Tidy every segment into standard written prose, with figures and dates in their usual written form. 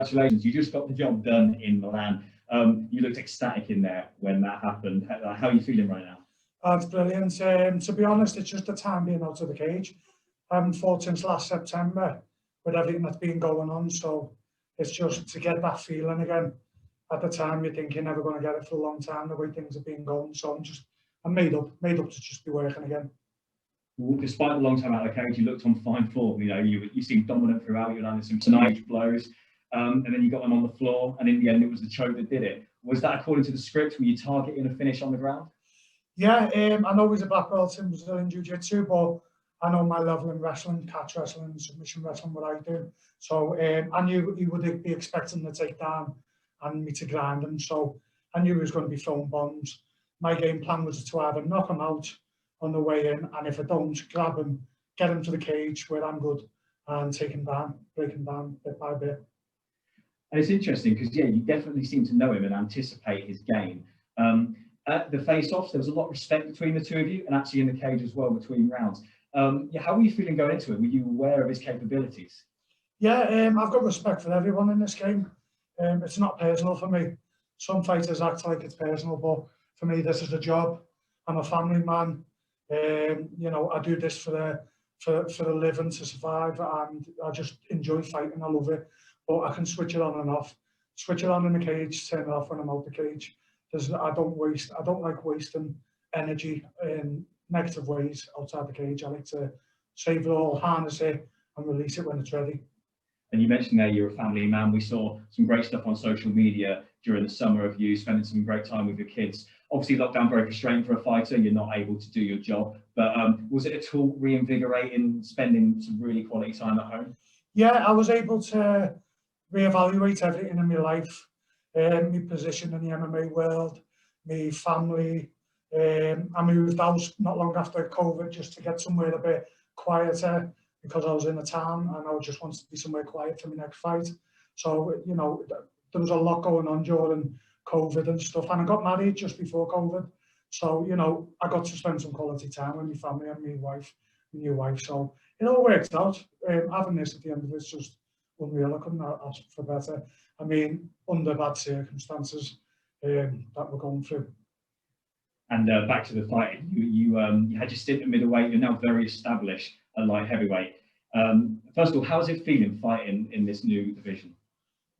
Congratulations, you just got the job done in Milan. You looked ecstatic in there when that happened. How are you feeling right now? It's brilliant. To be honest, it's just the time being out of the cage. I haven't fought since last September with everything that's been going on, so it's just to get that feeling again. At the time, you think you're never going to get it for a long time, the way things have been going. So I'm made up to just be working again. Well, despite the long time out of the cage, you looked on fine form. You know, you seemed dominant throughout. You landed some tonight blows, and then you got them on the floor, and in the end, it was the choke that did it. Was that according to the script? Were you targeting a finish on the ground? Yeah, I know he's a black belt in Brazilian Jiu-Jitsu, but I know my level in wrestling, catch wrestling, submission wrestling, what I do. So I knew he would be expecting the takedown and me to grind him. So I knew he was going to be throwing bombs. My game plan was to either knock him out on the way in, and if I don't, grab him, get him to the cage where I'm good, and take him down, break him down bit by bit. And it's interesting because, yeah, you definitely seem to know him and anticipate his game. At the face-offs, there was a lot of respect between the two of you, and actually in the cage as well between rounds. Yeah, how were you feeling going into it? Were you aware of his capabilities? Yeah, I've got respect for everyone in this game. It's not personal for me. Some fighters act like it's personal, but for me, this is a job. I'm a family man. You know, I do this for the living, to survive, and I just enjoy fighting. I love it, but I can switch it on and off. Switch it on in the cage, turn it off when I'm out the cage. I don't like wasting energy in negative ways outside the cage. I like to save it all, harness it, and release it when it's ready. And you mentioned there you're a family man. We saw some great stuff on social media during the summer of you spending some great time with your kids. Obviously, lockdown very frustrating for a fighter. You're not able to do your job. But was it at all reinvigorating, spending some really quality time at home? Yeah, I was able to reevaluate everything in my life. My position in the MMA world, my family. I moved out not long after COVID just to get somewhere a bit quieter because I was in a town and I just wanted to be somewhere quiet for my next fight. So, you know, there was a lot going on during COVID and stuff. And I got married just before COVID. So, you know, I got to spend some quality time with my family and my new wife. So it all worked out. Having this at the end of it's just unreal. I couldn't ask for better. I mean, under bad circumstances that we're going through. And back to the fight, you had your stint at middleweight. You're now very established at light heavyweight. First of all, how's it feeling fighting in this new division?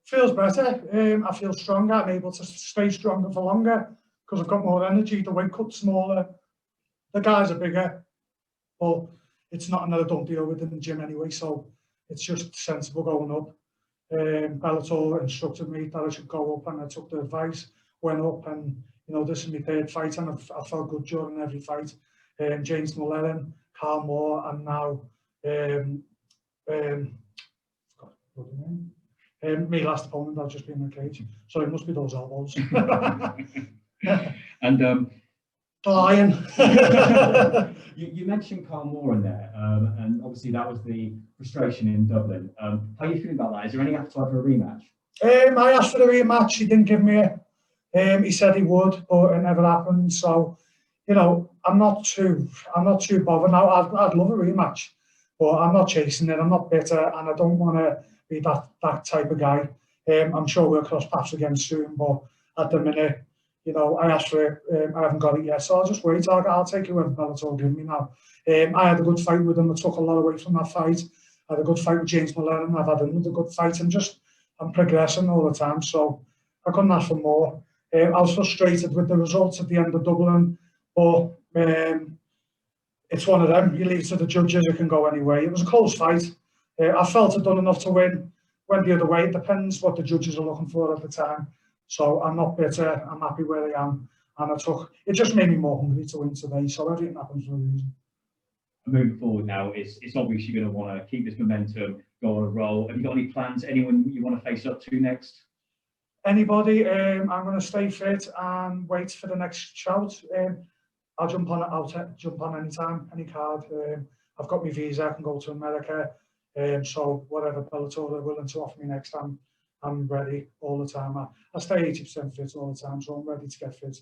Feels better. I feel stronger. I'm able to stay stronger for longer because I've got more energy. The weight cut's smaller. The guys are bigger, but it's not another done deal within the gym anyway. So it's just sensible going up. Bellator instructed me that I should go up, and I took the advice, went up, and you know, this is my third fight, and I felt good during every fight. James Milan, Carl Moore, and now my last opponent, I'll just be in the cage. So it must be those elbows. And the lion. you mentioned Carl Moore in there, and obviously that was the frustration in Dublin. How are you feeling about that? Is there any appetite for a rematch? I asked for the rematch. He didn't give me it. He said he would, but it never happened. So, you know, I'm not too bothered now. I'd love a rematch, but I'm not chasing it. I'm not bitter, and I don't want to be that type of guy. I'm sure we'll cross paths again soon, but at the minute, you know, I asked for it. I haven't got it yet, so I'll just wait. I'll take it when Bellator give me now. I had a good fight with him. I took a lot away from that fight. I had a good fight with James Milan. I've had another good fight. I'm progressing all the time, so I couldn't ask for more. I was frustrated with the results at the end of Dublin, but it's one of them. You leave it to the judges, it can go anyway. It was a close fight. I felt I'd done enough to win. Went the other way. It depends what the judges are looking for at the time. So I'm not bitter. I'm happy where I am. And it just made me more hungry to win today. So everything happens for a reason. Moving forward now, it's obvious you're going to want to keep this momentum, go on a roll. Have you got any plans? Anyone you want to face up to next? Anybody. I'm going to stay fit and wait for the next shout. I'll jump on anytime, any card. I've got my visa. I can go to America. So whatever Bellator are willing to offer me next time, I'm ready all the time. I stay 80% fit all the time, so I'm ready to get fit.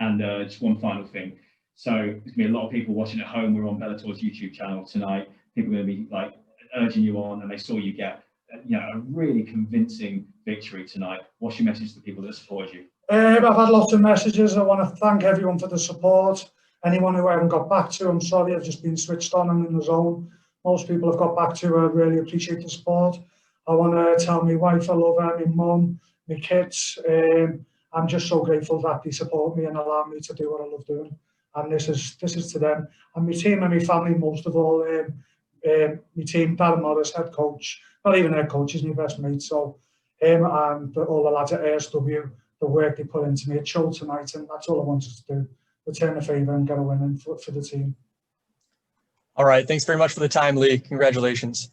And just one final thing. So there's going to be a lot of people watching at home. We're on Bellator's YouTube channel tonight. People are going to be like urging you on, and they saw you get a really convincing victory tonight. What's your message to the people that supported you? I've had lots of messages. I want to thank everyone for the support. Anyone who I haven't got back to, I'm sorry, I've just been switched on and in the zone. Most people have got back to, I really appreciate the support. I want to tell my wife I love her, my mum, my kids. I'm just so grateful that they support me and allow me to do what I love doing. And this is to them. And my team and my family, most of all. My team, Darren Morris, head coach, not even head coach, he's my best mate. So him and all the lads at ASW, the work they put into me, it showed tonight, and that's all I wanted to do. Return a favour and get a win for the team. All right. Thanks very much for the time, Lee. Congratulations.